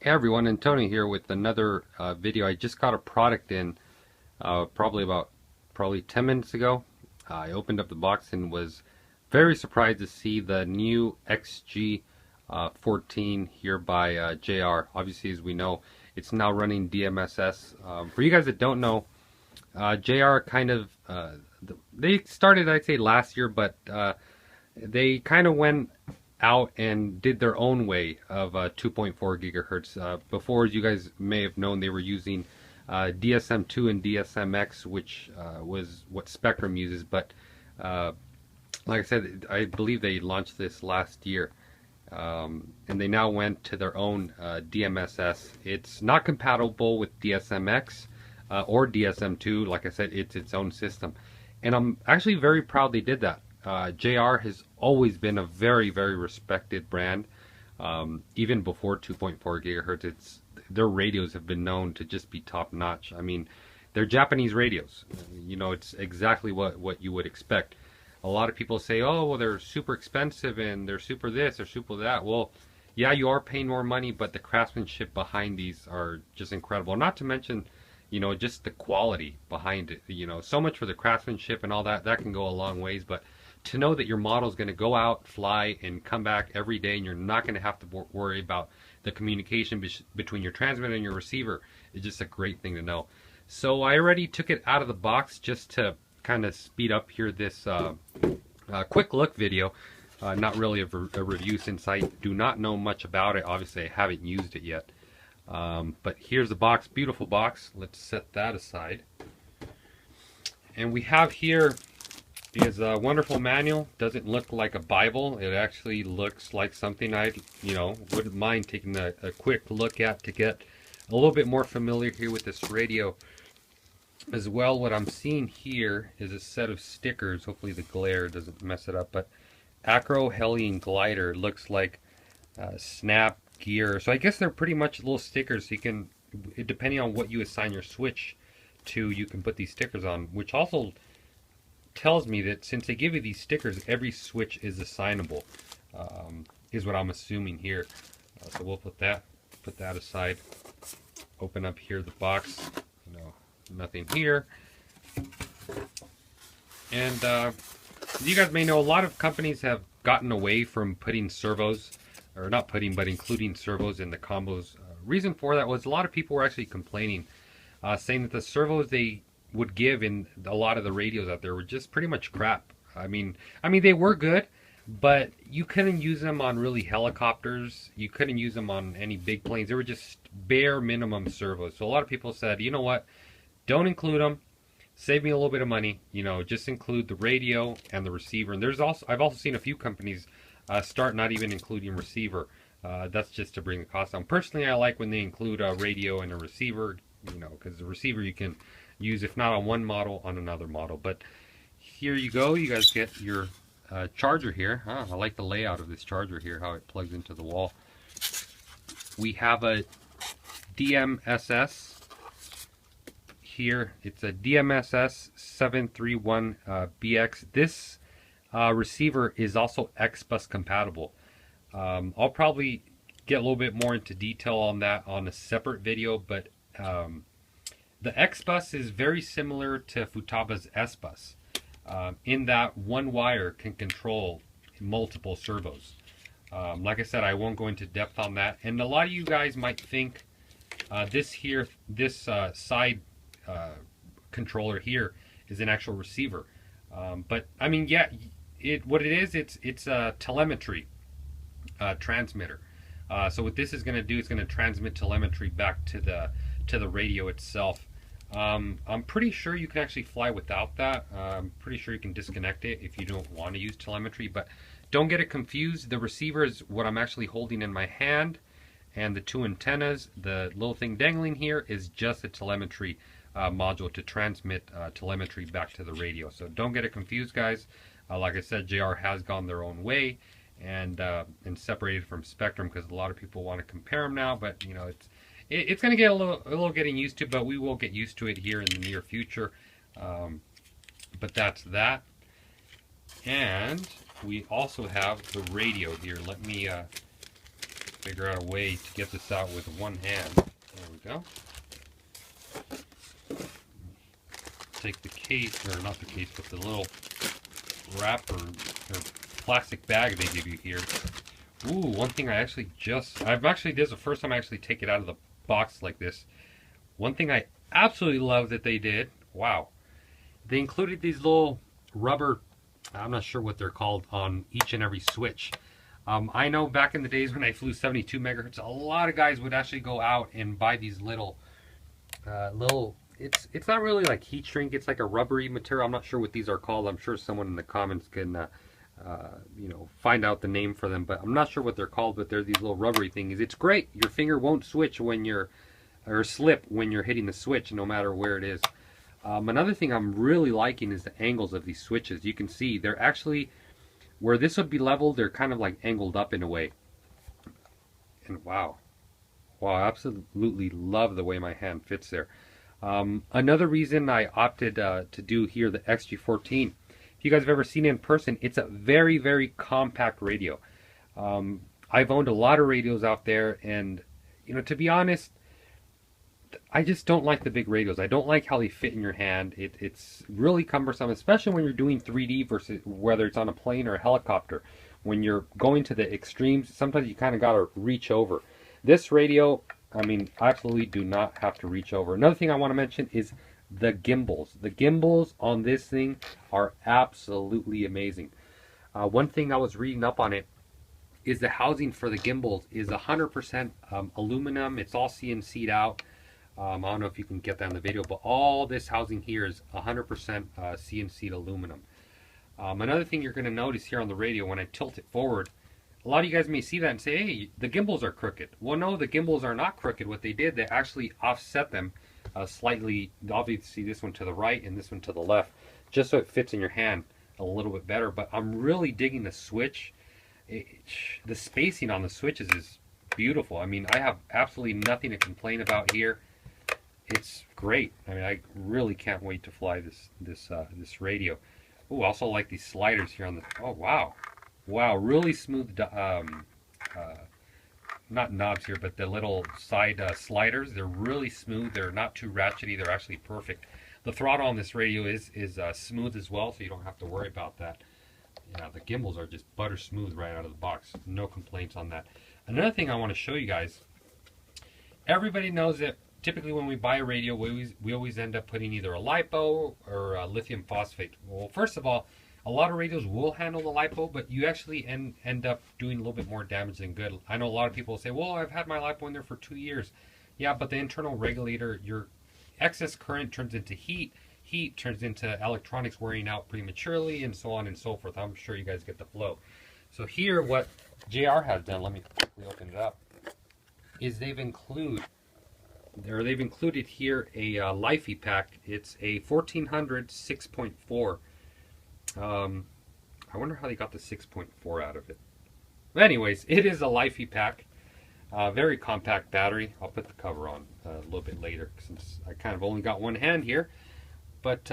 Hey everyone, and Tony here with another video. I just got a product in probably 10 minutes ago. I opened up the box and was very surprised to see the new XG14 here by JR. Obviously, as we know, it's now running DMSS. For you guys that don't know, JR kind of they started, I'd say, last year, but they kind of went out and did their own way of 2.4 gigahertz. Before, as you guys may have known, they were using DSM2 and DSMX, which was what Spectrum uses. But like I said, I believe they launched this last year, and they now went to their own DMSS. It's not compatible with DSMX or DSM2. Like I said, it's its own system, and I'm actually very proud they did that. JR has always been a very, very respected brand. Even before 2.4 gigahertz, their radios have been known to just be top notch. I mean, they're Japanese radios. You know, it's exactly what you would expect. A lot of people say, oh, well, they're super expensive and they're super this or super that. Well, yeah, you are paying more money, but the craftsmanship behind these are just incredible. Not to mention, you know, just the quality behind it. You know, so much for the craftsmanship and all that. That can go a long ways, but to know that your model is going to go out, fly, and come back every day, and you're not going to have to worry about the communication between your transmitter and your receiver is just a great thing to know. So I already took it out of the box just to kind of speed up here this quick look video. Not really a review since I do not know much about it. Obviously, I haven't used it yet. But here's the box, beautiful box. Let's set that aside. And we have here is a wonderful manual. Doesn't look like a Bible. It actually looks like something I, wouldn't mind taking a quick look at to get a little bit more familiar here with this radio. As well, what I'm seeing here is a set of stickers. Hopefully the glare doesn't mess it up. But Acro Hellion Glider looks like snap gear. So I guess they're pretty much little stickers. So you can, depending on what you assign your switch to, you can put these stickers on, which also tells me that since they give you these stickers, every switch is assignable, is what I'm assuming here. So we'll put that aside. Open up here the box. Nothing here. And you guys may know, a lot of companies have gotten away from putting servos, or not putting, but including servos in the combos. Reason for that was a lot of people were actually complaining, saying that the servos they would give in a lot of the radios out there were just pretty much crap. I mean they were good, but you couldn't use them on really helicopters. You couldn't use them on any big planes. They were just bare minimum servos. So a lot of people said, you know what, don't include them. Save me a little bit of money. Just include the radio and the receiver. And I've also seen a few companies start not even including receiver. That's just to bring the cost down. Personally, I like when they include a radio and a receiver. Because the receiver you can use, if not on one model, on another model. But here you go. You guys get your charger here. I like the layout of this charger here, how it plugs into the wall. We have a DMSS here. It's a DMSS 731BX. This receiver is also XBus compatible. I'll probably get a little bit more into detail on that on a separate video, but the XBus is very similar to Futaba's S-Bus in that one wire can control multiple servos. Like I said, I won't go into depth on that. And a lot of you guys might think this side controller here is an actual receiver. But I mean, yeah, what it is, it's a telemetry transmitter. So what this is going to do is going to transmit telemetry back to the radio itself. I'm pretty sure you can actually fly without that. I'm pretty sure you can disconnect it if you don't want to use telemetry, but don't get it confused. The receiver is what I'm actually holding in my hand, and the two antennas, the little thing dangling here, is just a telemetry module to transmit telemetry back to the radio. So don't get it confused, guys. Like I said, JR has gone their own way and separated from Spectrum, because a lot of people want to compare them now, but it's going to get a little getting used to, but we will get used to it here in the near future. But that's that. And we also have the radio here. Let me figure out a way to get this out with one hand. There we go. Take the case, or not the case, but the little wrapper or plastic bag they give you here. Ooh, one thing this is the first time I actually take it out of the box like this. One thing I absolutely love that they did, wow, they included these little rubber, I'm not sure what they're called, on each and every switch. I know back in the days when I flew 72 megahertz, a lot of guys would actually go out and buy these little, it's not really like heat shrink, it's like a rubbery material. I'm not sure what these are called. I'm sure someone in the comments can, you know, find out the name for them, but I'm not sure what they're called, but they're these little rubbery things. It's great. Your finger won't switch when you're, or slip when you're hitting the switch, no matter where it is. Another thing I'm really liking is the angles of these switches. You can see they're actually, where this would be leveled, they're kind of like angled up in a way. And wow, I absolutely love the way my hand fits there. Another reason I opted to do here the XG14, if you guys have ever seen it in person, it's a very, very compact radio. I've owned a lot of radios out there, and you know, to be honest, I just don't like the big radios. I don't like how they fit in your hand. It's really cumbersome, especially when you're doing 3D versus whether it's on a plane or a helicopter. When you're going to the extremes, sometimes you kind of got to reach over. This radio, I mean, I absolutely do not have to reach over. Another thing I want to mention is the gimbals. The gimbals on this thing are absolutely amazing. One thing I was reading up on it is the housing for the gimbals is 100% aluminum. It's all CNC'd out. I don't know if you can get that in the video, but all this housing here is 100% CNC'd aluminum. Another thing you're going to notice here on the radio, when I tilt it forward, a lot of you guys may see that and say, hey, the gimbals are crooked. Well, no, the gimbals are not crooked. What they did, they actually offset them slightly. Obviously, this one to the right and this one to the left, just so it fits in your hand a little bit better. But I'm really digging the switch. The spacing on the switches is beautiful. I mean, I have absolutely nothing to complain about here. It's great. I mean, I really can't wait to fly this radio. Oh, also like these sliders here on the. Oh wow, really smooth. Not knobs here, but the little side sliders. They're really smooth. They're not too ratchety. They're actually perfect. The throttle on this radio is smooth as well, so you don't have to worry about that. Yeah, the gimbals are just butter smooth right out of the box. No complaints on that. Another thing I want to show you guys. Everybody knows that typically when we buy a radio, we always end up putting either a LiPo or a lithium phosphate. Well, first of all, a lot of radios will handle the LiPo, but you actually end up doing a little bit more damage than good. I know a lot of people say, well, I've had my LiPo in there for 2 years. Yeah, but the internal regulator, your excess current turns into heat. Heat turns into electronics wearing out prematurely, and so on and so forth. I'm sure you guys get the flow. So here, what JR has done, let me quickly open it up, is they've included here a Lifey pack. It's a 1400 6.4. I wonder how they got the 6.4 out of it. But anyways, it is a Lifey pack. Very compact battery. I'll put the cover on a little bit later since I kind of only got one hand here. But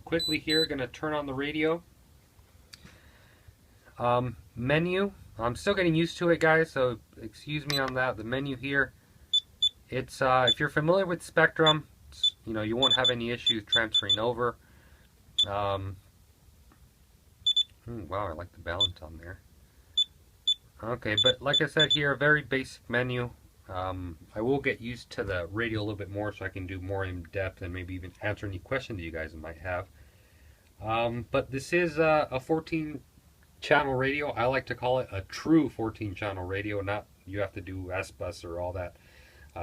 quickly here, going to turn on the radio. Menu. I'm still getting used to it, guys, so excuse me on that. The menu here. It's if you're familiar with Spectrum, you know, you won't have any issues transferring over. Wow, I like the balance on there. Okay, but like I said here, a very basic menu. I will get used to the radio a little bit more so I can do more in depth and maybe even answer any questions that you guys might have. But this is a 14 channel radio. I like to call it a true 14 channel radio, not you have to do S-Bus or all that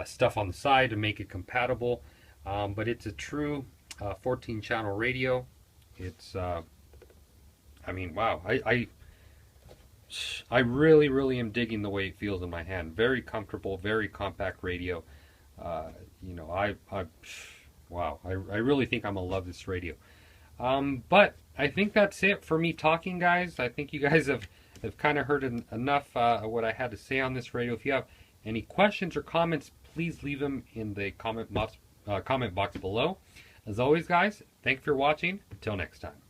stuff on the side to make it compatible. But it's a true 14 channel radio. It's I mean, wow, I really am digging the way it feels in my hand. Very comfortable, very compact radio. You know, wow, I really think I'm gonna love this radio. But I think that's it for me talking, guys. I think you guys have kind of heard enough of what I had to say on this radio. If you have any questions or comments, please leave them in the comment box below. As always, guys, thank you for watching. Until next time.